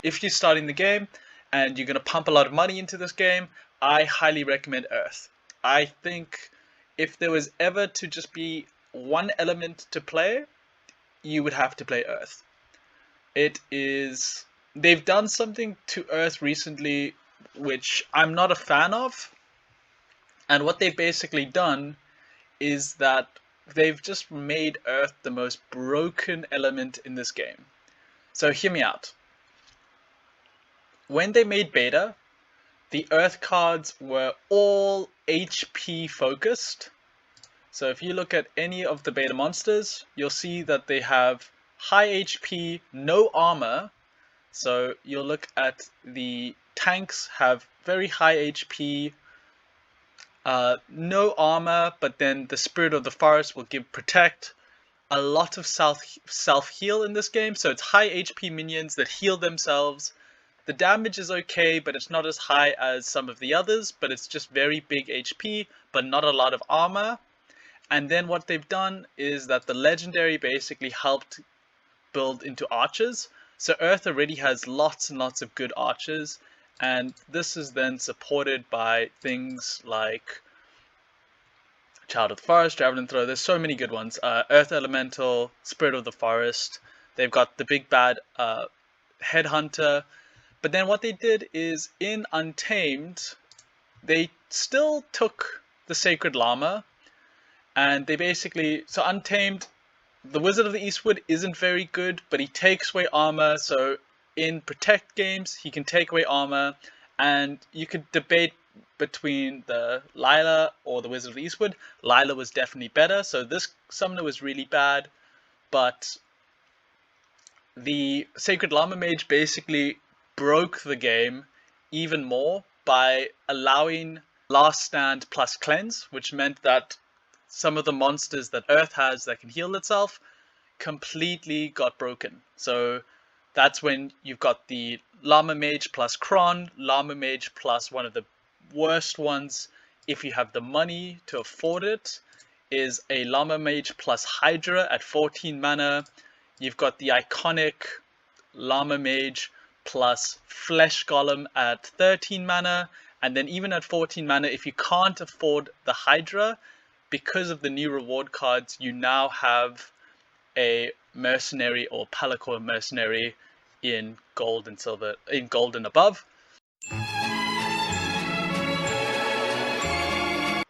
if you're starting the game and you're going to pump a lot of money into this game, I highly recommend Earth. I think if there was ever to just be one element to play, you would have to play Earth. It is. They've done something to Earth recently which I'm not a fan of. And what they've basically done is that they've just made Earth the most broken element in this game. So hear me out. When they made beta, the Earth cards were all HP focused. So if you look at any of the beta monsters, you'll see that they have high HP, no armor. So you'll look at the tanks have very high HP, no armor, but then the Spirit of the Forest will give protect. A lot of self heal in this game, so it's high HP minions that heal themselves. The damage is okay, but it's not as high as some of the others, but it's just very big HP, but not a lot of armor. And then what they've done is that the legendary basically helped build into archers. So Earth already has lots and lots of good archers, and this is then supported by things like Child of the Forest, Javelin Throw. There's so many good ones. Earth Elemental, Spirit of the Forest. They've got the big bad Headhunter. But then what they did is in Untamed, they still took the Sacred Llama, and they basically, so Untamed, the Wizard of the Eastwood isn't very good, but he takes away armor. So in Protect games, he can take away armor, and you could debate between the Lila or the Wizard of the Eastwood. Lila was definitely better, so this summoner was really bad, but the Sacred Llama Mage basically broke the game even more by allowing Last Stand plus Cleanse, which meant that some of the monsters that Earth has that can heal itself completely got broken. So that's when you've got the Llama Mage plus Kron, Llama Mage plus one of the worst ones, if you have the money to afford it, is a Llama Mage plus Hydra at 14 mana. You've got the iconic Llama Mage plus Flesh Golem at 13 mana, and then even at 14 mana, if you can't afford the Hydra, because of the new reward cards, you now have a Mercenary or Palicore Mercenary in gold and silver, in gold and above.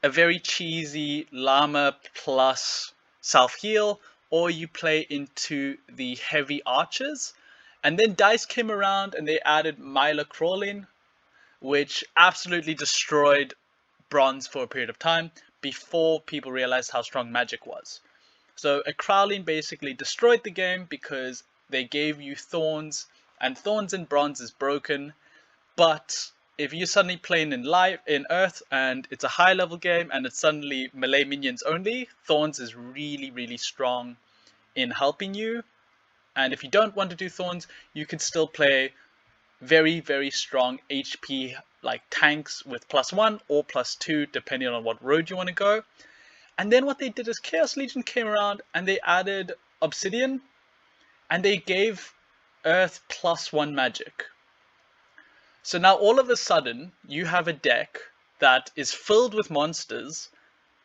A very cheesy Llama plus self-heal, or you play into the heavy archers. And then DICE came around and they added Myla Crawling, which absolutely destroyed bronze for a period of time before people realized how strong magic was. So a Crowling basically destroyed the game because they gave you thorns, and thorns in bronze is broken. But if you're suddenly playing in Earth and it's a high level game and it's suddenly melee minions only, thorns is really, really strong in helping you. And if you don't want to do thorns, you can still play very, very strong HP like tanks with +1 or +2 depending on what road you want to go. And then what they did is Chaos Legion came around and they added Obsidian, and they gave Earth +1 magic. So now all of a sudden you have a deck that is filled with monsters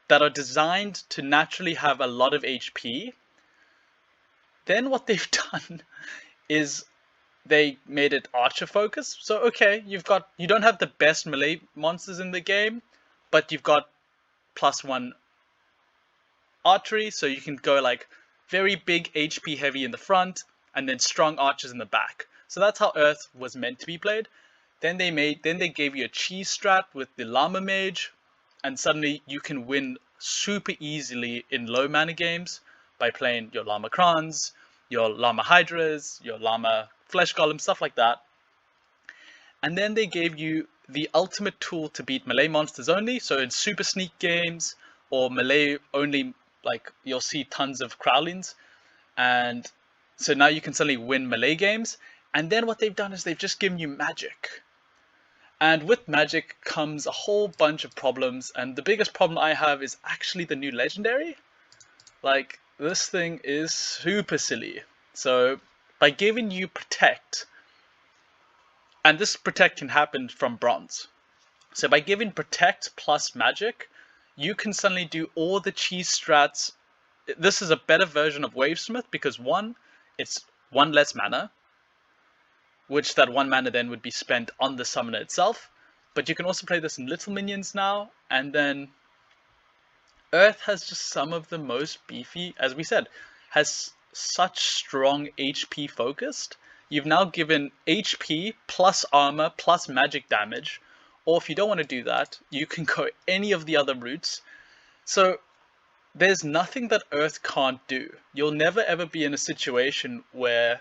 that are designed to naturally have a lot of HP. Then what they've done is they made it archer focus. So okay, you don't have the best melee monsters in the game, but you've got +1 archery, so you can go like very big HP heavy in the front and then strong archers in the back. So that's how Earth was meant to be played. Then they gave you a cheese strat with the Llama Mage, and suddenly you can win super easily in low mana games by playing your Llama Crons, your Llama Hydras, your Llama Flesh Golem, stuff like that. And then they gave you the ultimate tool to beat melee monsters only. So in super sneak games or melee only, like you'll see tons of Crowlings. And so now you can suddenly win melee games. And then what they've done is they've just given you magic. And with magic comes a whole bunch of problems. And the biggest problem I have is actually the new legendary. Like, this thing is super silly. So by giving you protect, And this protect can happen from bronze. So by giving protect plus magic, you can suddenly do all the cheese strats. This is a better version of Wavesmith because one, it's one less mana, which that one mana then would be spent on the summoner itself. But you can also play this in little minions now, and then Earth has just some of the most beefy, as we said, has such strong HP focused. You've now given HP plus armor plus magic damage, or if you don't want to do that, you can go any of the other routes. So there's nothing that Earth can't do. You'll never ever be in a situation where,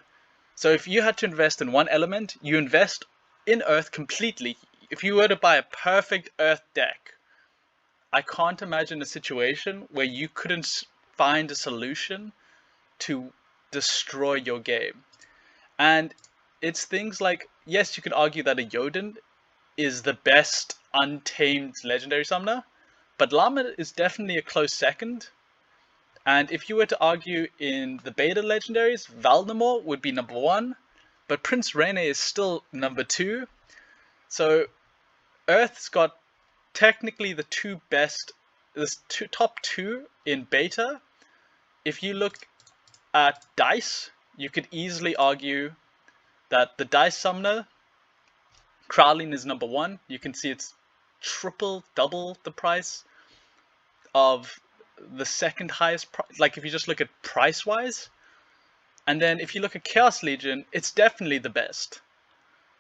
so if you had to invest in one element, you invest in Earth completely. If you were to buy a perfect Earth deck, I can't imagine a situation where you couldn't find a solution to destroy your game. And it's things like, yes, you could argue that a Jotun is the best untamed legendary summoner, but Llama is definitely a close second. And if you were to argue in the beta legendaries, Valdemar would be number 1, but Prince Rene is still number 2. So Earth's got technically the two best, top 2 in beta. If you look at dice, you could easily argue that the dice summoner, Kralin, is number 1. You can see it's double the price of the second highest price, like if you just look at price wise. And then if you look at Chaos Legion, it's definitely the best.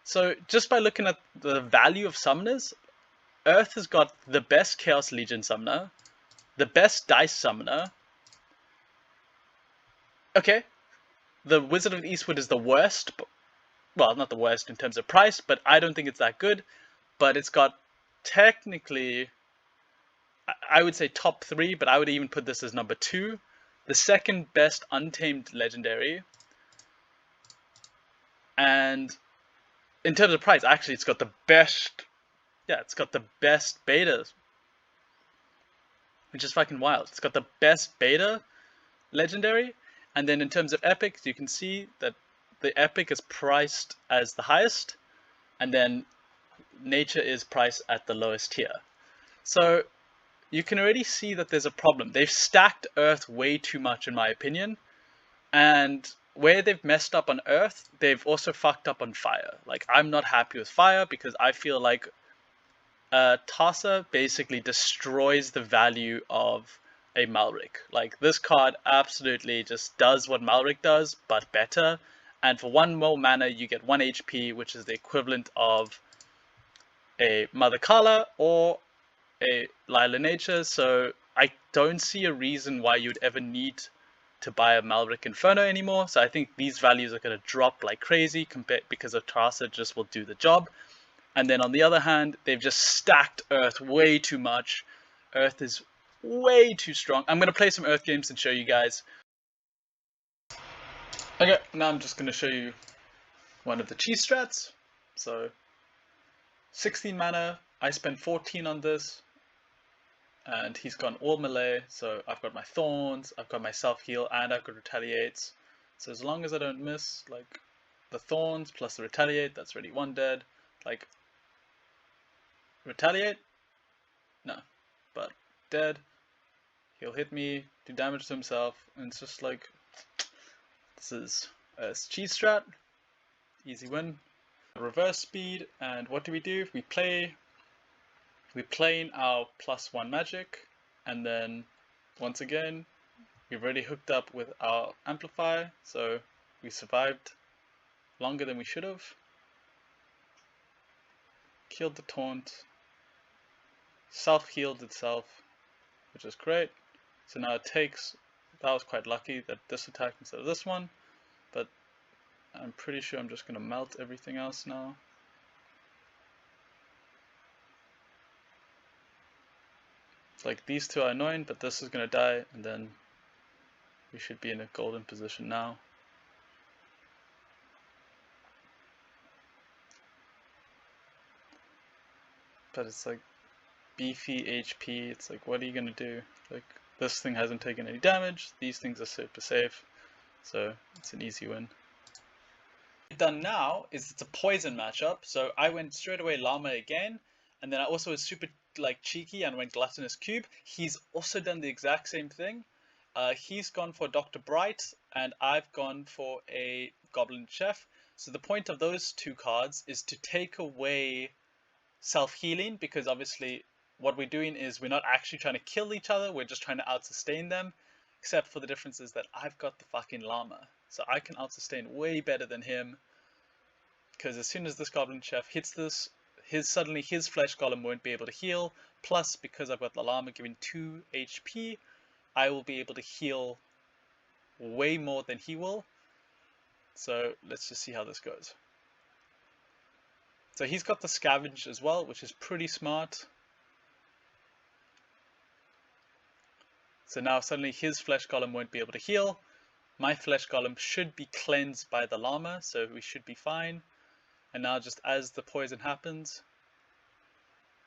So just by looking at the value of summoners, Earth has got the best Chaos Legion summoner, the best dice summoner. Okay, the Wizard of the Eastwood is the worst, but, well, not the worst in terms of price, but I don't think it's that good. But it's got technically, I would say top 3, but I would even put this as number 2. The second best untamed legendary. And in terms of price, actually it's got the best, yeah, it's got the best betas. Which is fucking wild. It's got the best beta legendary. And then in terms of epics, you can see that the epic is priced as the highest. And then nature is priced at the lowest tier. So you can already see that there's a problem. They've stacked Earth way too much, in my opinion. And where they've messed up on Earth, they've also fucked up on Fire. Like, I'm not happy with Fire because I feel like Tasa basically destroys the value of a Malric. Like, this card absolutely just does what Malric does, but better. And for 1 more mana, you get 1 HP, which is the equivalent of a Mother Kala or a Lila Nature, so I don't see a reason why you'd ever need to buy a Malric Inferno anymore. So I think these values are going to drop like crazy because of Tarsa just will do the job. And then on the other hand, they've just stacked Earth way too much. Earth is way too strong. I'm going to play some Earth games and show you guys. Okay, now I'm just going to show you one of the cheese strats. So 16 mana, I spent 14 on this. And he's gone all melee, so I've got my Thorns, I've got my Self-Heal, and I've got Retaliates. So as long as I don't miss, like, the Thorns plus the Retaliate, that's already 1 dead. Like, Retaliate? No. But dead. He'll hit me, do damage to himself, and it's just like, this is a cheese strat. Easy win. Reverse speed, and what do? We play in our +1 magic, and then once again we've already hooked up with our amplify, so we survived longer than we should have. Killed the taunt, self-healed itself, which is great. So now it takes, that was quite lucky that this attack instead of this one, but I'm pretty sure I'm just going to melt everything else now. Like, these two are annoying, but this is going to die, and then we should be in a golden position now. But it's like beefy HP, it's like, what are you going to do? Like, this thing hasn't taken any damage, these things are super safe, so it's an easy win. Done now is it's a poison matchup, so I went straight away Llama again, and then I also was super like cheeky and went Gluttonous Cube. He's also done the exact same thing. He's gone for Dr. Bright, and I've gone for a Goblin Chef. So the point of those two cards is to take away self-healing, because obviously what we're doing is we're not actually trying to kill each other, we're just trying to out-sustain them, except for the difference is that I've got the fucking Llama, so I can out-sustain way better than him, because as soon as this Goblin Chef hits this, suddenly his Flesh Golem won't be able to heal, plus because I've got the Llama giving 2 HP, I will be able to heal way more than he will. So let's just see how this goes. So he's got the Scavenge as well, which is pretty smart. So now suddenly his Flesh Golem won't be able to heal. My Flesh Golem should be cleansed by the Llama, so we should be fine. And now just as the poison happens,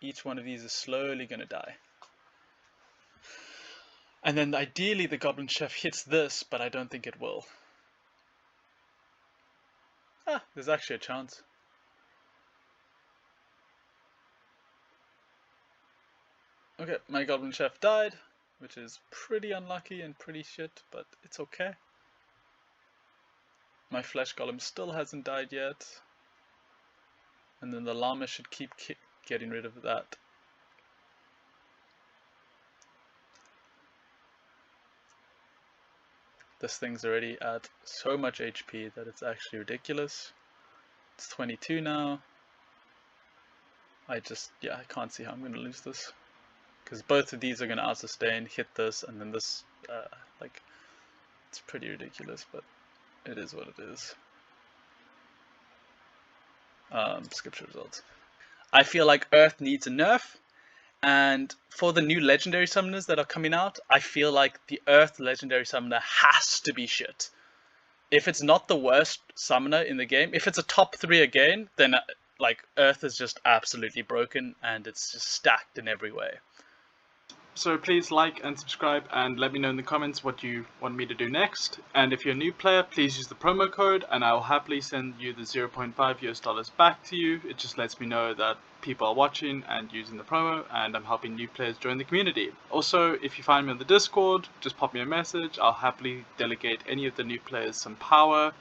each one of these is slowly going to die. And then ideally the Goblin Chef hits this, but I don't think it will. Ah, there's actually a chance. Okay, my Goblin Chef died, which is pretty unlucky and pretty shit, but it's okay. My Flesh Golem still hasn't died yet. And then the Llama should keep getting rid of that. This thing's already at so much HP that it's actually ridiculous. It's 22 now. I can't see how I'm going to lose this. Because both of these are going to out-sustain, hit this, and then this, it's pretty ridiculous, but it is what it is. Skip to results. I feel like Earth needs a nerf, and for the new legendary summoners that are coming out, I feel like the Earth legendary summoner has to be shit. If it's not the worst summoner in the game, if it's a top 3 again, then like Earth is just absolutely broken and it's just stacked in every way. So please like and subscribe and let me know in the comments what you want me to do next. And if you're a new player, please use the promo code and I'll happily send you the $0.5 back to you. It just lets me know that people are watching and using the promo, and I'm helping new players join the community. Also, if you find me on the Discord, just pop me a message. I'll happily delegate any of the new players some power.